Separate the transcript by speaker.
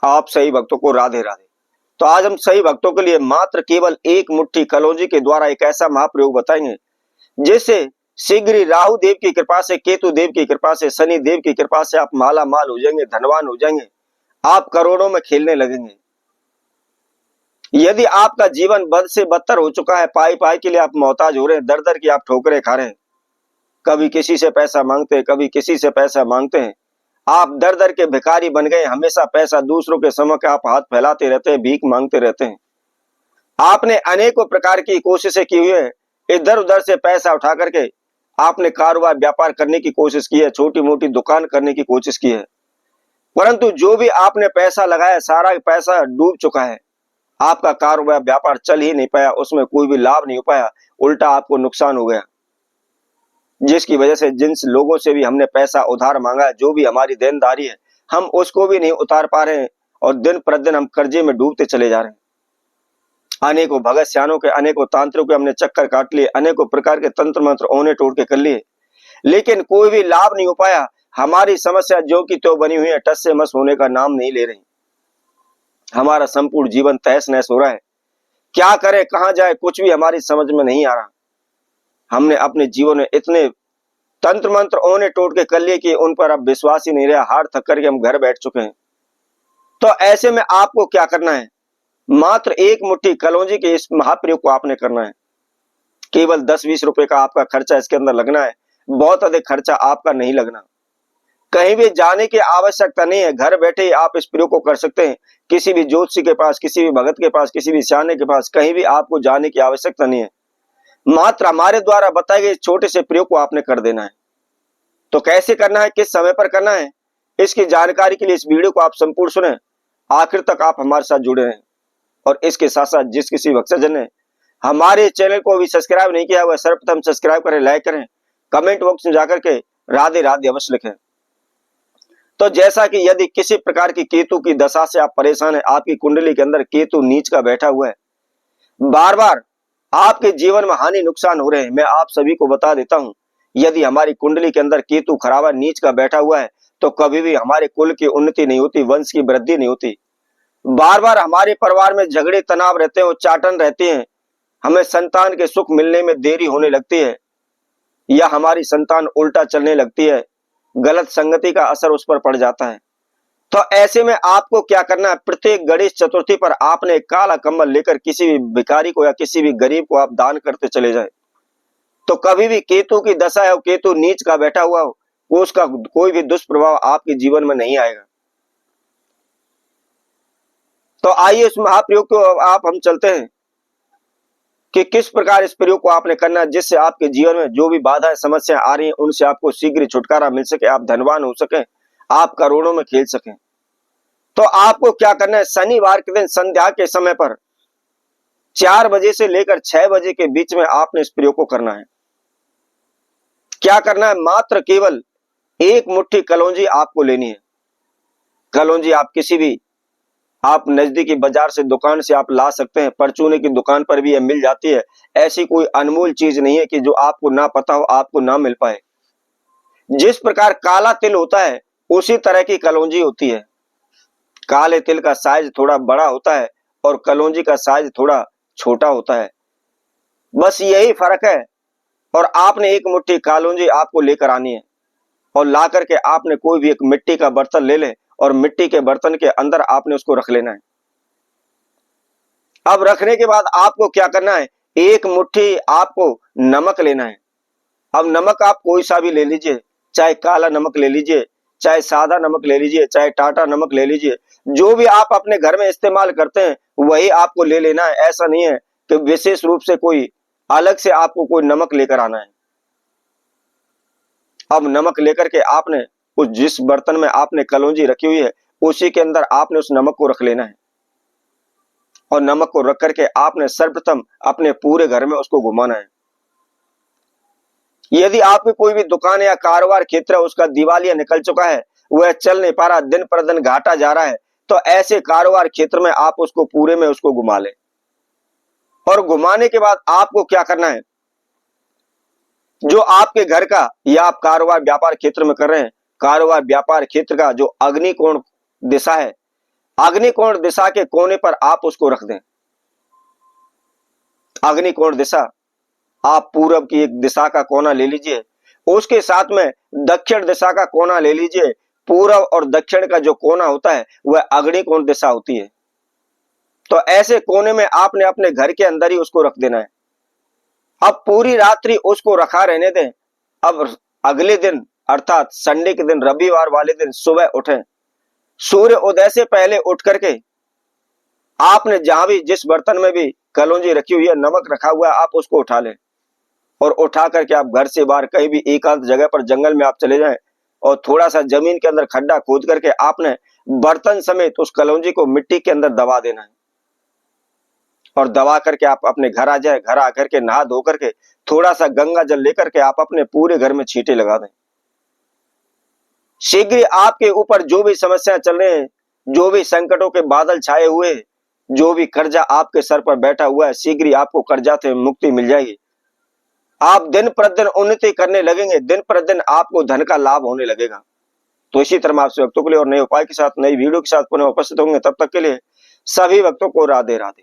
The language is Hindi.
Speaker 1: आप सही भक्तों को राधे राधे। तो आज हम सही भक्तों के लिए मात्र केवल एक मुट्ठी कलौंजी के द्वारा एक ऐसा महाप्रयोग बताएंगे जिससे शीघ्र ही राहु देव की कृपा से, केतु देव की कृपा से, शनि देव की कृपा से आप माला माल हो जाएंगे, धनवान हो जाएंगे, आप करोड़ों में खेलने लगेंगे। यदि आपका जीवन बद से बदतर हो चुका है, पाई पाई के लिए आप मोहताज हो रहे हैं, दर दर की आप ठोकरें खा रहे हैं, कभी किसी से पैसा मांगते हैं, कभी किसी से पैसा मांगते हैं, आप दर दर के भिखारी बन गए, हमेशा पैसा दूसरों के समक्ष आप हाथ फैलाते रहते हैं, भीख मांगते रहते हैं। आपने अनेकों प्रकार की कोशिशें की हुई है, इधर उधर से पैसा उठा करके आपने कारोबार व्यापार करने की कोशिश की है, छोटी मोटी दुकान करने की कोशिश की है, परंतु जो भी आपने पैसा लगाया सारा पैसा डूब चुका है। आपका कारोबार व्यापार चल ही नहीं पाया, उसमें कोई भी लाभ नहीं हो पाया, उल्टा आपको नुकसान हो गया, जिसकी वजह से जिन लोगों से भी हमने पैसा उधार मांगा है, जो भी हमारी देनदारी है, हम उसको भी नहीं उतार पा रहे हैं और दिन प्रतिदिन हम कर्जे में डूबते चले जा रहे हैं। अनेकों भगत सियानों के, अनेकों तांत्रिकों के हमने चक्कर काट लिए, अनेकों प्रकार के तंत्र मंत्र ओने टोड़ के कर लिए, लेकिन कोई भी लाभ नहीं हो पाया। हमारी समस्या जो की त्यों बनी हुई है, टस से मस होने का नाम नहीं ले रही। हमारा संपूर्ण जीवन तहस नहस हो रहा है, क्या करें कहां जाए कुछ भी हमारी समझ में नहीं आ रहा। हमने अपने जीवन में इतने तंत्र मंत्र ओने टोड़ के कर लिए कि उन पर अब विश्वास ही नहीं रहा, हार थक करके हम घर बैठ चुके हैं। तो ऐसे में आपको क्या करना है, मात्र एक मुट्ठी कलौंजी के इस महाप्रयोग को आपने करना है। केवल 10-20 रुपए का आपका खर्चा इसके अंदर लगना है, बहुत अधिक खर्चा आपका नहीं लगना। कहीं भी जाने की आवश्यकता नहीं है, घर बैठे ही आप इस प्रयोग को कर सकते हैं। किसी भी ज्योतिषी के पास, किसी भी भगत के पास, किसी भी सियाने के पास, कहीं भी आपको जाने की आवश्यकता नहीं है। मात्र हमारे द्वारा बताए गए छोटे से प्रयोग को आपने कर देना है। तो कैसे करना है, किस समय पर करना है, इसकी जानकारी के लिए इस वीडियो को आप संपूर्ण सुने, आखिर तक आप हमारे साथ जुड़े रहें। और इसके साथ साथ जिस किसी भक्तजन ने हमारे चैनल को भी सब्सक्राइब नहीं किया हुआ, सर्वप्रथम सब्सक्राइब करें, लाइक करें, कमेंट बॉक्स में जाकर के राधे राधे अवश्य लिखें। तो जैसा कि यदि किसी प्रकार की केतु की दशा से आप परेशान हैं, आपकी कुंडली के अंदर केतु नीच का बैठा हुआ है, बार बार आपके जीवन में हानि नुकसान हो रहे हैं, मैं आप सभी को बता देता हूं, यदि हमारी कुंडली के अंदर केतु खराब नीच का बैठा हुआ है तो कभी भी हमारे कुल की उन्नति नहीं होती, वंश की वृद्धि नहीं होती। बार बार हमारे परिवार में झगड़े तनाव रहते हैं, उच्चाटन रहते हैं, हमें संतान के सुख मिलने में देरी होने लगती है, या हमारी संतान उल्टा चलने लगती है, गलत संगति का असर उस पर पड़ जाता है। तो ऐसे में आपको क्या करना है, प्रत्येक गणेश चतुर्थी पर आपने काला कंबल लेकर किसी भी भिखारी को या किसी भी गरीब को आप दान करते चले जाए। तो कभी भी केतु की दशा है, केतु नीच का बैठा हुआ हो, उसका कोई भी दुष्प्रभाव आपके जीवन में नहीं आएगा। तो आइए इस महाप्रयोग को आप हम चलते हैं कि किस प्रकार इस प्रयोग को आपने करना है, जिससे आपके जीवन में जो भी बाधाएं समस्याएं आ रही हैं उनसे आपको शीघ्र छुटकारा मिल सके, आप धनवान हो सके, आप करोड़ों में खेल सकें। तो आपको क्या करना है, शनिवार के दिन संध्या के समय पर 4 बजे से लेकर 6 बजे के बीच में आपने इस प्रयोग को करना है। क्या करना है, मात्र केवल एक मुट्ठी कलौंजी आपको लेनी है। कलौंजी आप किसी भी आप नजदीकी बाजार से, दुकान से आप ला सकते हैं, परचूने की दुकान पर भी यह मिल जाती है। ऐसी कोई अनमोल चीज नहीं है कि जो आपको ना पता हो, आपको ना मिल पाए। जिस प्रकार काला तिल होता है उसी तरह की कलौंजी होती है। काले तिल का साइज थोड़ा बड़ा होता है और कलौंजी का साइज थोड़ा छोटा होता है, बस यही फर्क है। और आपने एक मुट्ठी कलौंजी आपको लेकर आनी है और ला करके आपने कोई भी एक मिट्टी का बर्तन ले ले और मिट्टी के बर्तन के अंदर आपने उसको रख लेना है। अब रखने के बाद आपको क्या करना है, एक मुट्ठी आपको नमक लेना है। अब नमक आप कोई सा भी ले लीजिए, चाहे काला नमक ले लीजिए, चाहे सादा नमक ले लीजिए, चाहे टाटा नमक ले लीजिए, जो भी आप अपने घर में इस्तेमाल करते हैं वही आपको ले लेना है। ऐसा नहीं है कि विशेष रूप से कोई अलग से आपको कोई नमक लेकर आना है। अब नमक लेकर के आपने उस जिस बर्तन में आपने कलौंजी रखी हुई है उसी के अंदर आपने उस नमक को रख लेना है और नमक को रख करके आपने सर्वप्रथम अपने पूरे घर में उसको घुमाना है। यदि आपकी कोई भी दुकान या कारोबार क्षेत्र है, उसका दिवालिया निकल चुका है, वह चल नहीं पा रहा, दिन पर दिन घाटा जा रहा है, तो ऐसे कारोबार क्षेत्र में आप उसको पूरे में उसको घुमा ले। और घुमाने के बाद आपको क्या करना है, जो आपके घर का या आप कारोबार व्यापार क्षेत्र में कर रहे हैं, कारोबार व्यापार क्षेत्र का जो अग्निकोण दिशा है अग्निकोण दिशा के कोने पर आप उसको रख दें। अग्निकोण दिशा, आप पूरब की एक दिशा का कोना ले लीजिए, उसके साथ में दक्षिण दिशा का कोना ले लीजिए। पूरब और दक्षिण का जो कोना होता है वह अग्निकोण दिशा होती है। तो ऐसे कोने में आपने अपने घर के अंदर ही उसको रख देना है। अब पूरी रात्रि उसको रखा रहने दें। अब अगले दिन अर्थात संडे के दिन, रविवार वाले दिन सुबह उठें, सूर्य उदय से पहले उठ करके आपने जहां भी, जिस बर्तन में भी कलौंजी रखी हुई है, नमक रखा हुआ है, आप उसको उठा लें और उठा करके आप घर से बाहर कहीं भी एकांत जगह पर, जंगल में आप चले जाएं और थोड़ा सा जमीन के अंदर खड्डा खोद करके आपने बर्तन समेत उस कलौंजी को मिट्टी के अंदर दबा देना है और दबा करके आप अपने घर आ जाए। घर आकर के नहा धो करके थोड़ा सा गंगा जल लेकर के आप अपने पूरे घर में छींटे लगा दें। शीघ्र आपके ऊपर जो भी समस्याएं चल रहे हैं, जो भी संकटों के बादल छाए हुए, जो भी कर्जा आपके सर पर बैठा हुआ है, शीघ्र ही आपको कर्जा से मुक्ति मिल जाएगी। आप दिन प्रतिदिन उन्नति करने लगेंगे, दिन प्रतिदिन आपको धन का लाभ होने लगेगा। तो इसी तरह आपसे भक्तों के लिए और नए उपाय के साथ, नई वीडियो के साथ पुनः उपस्थित होंगे। तब तक के लिए सभी भक्तों को राधे राधे।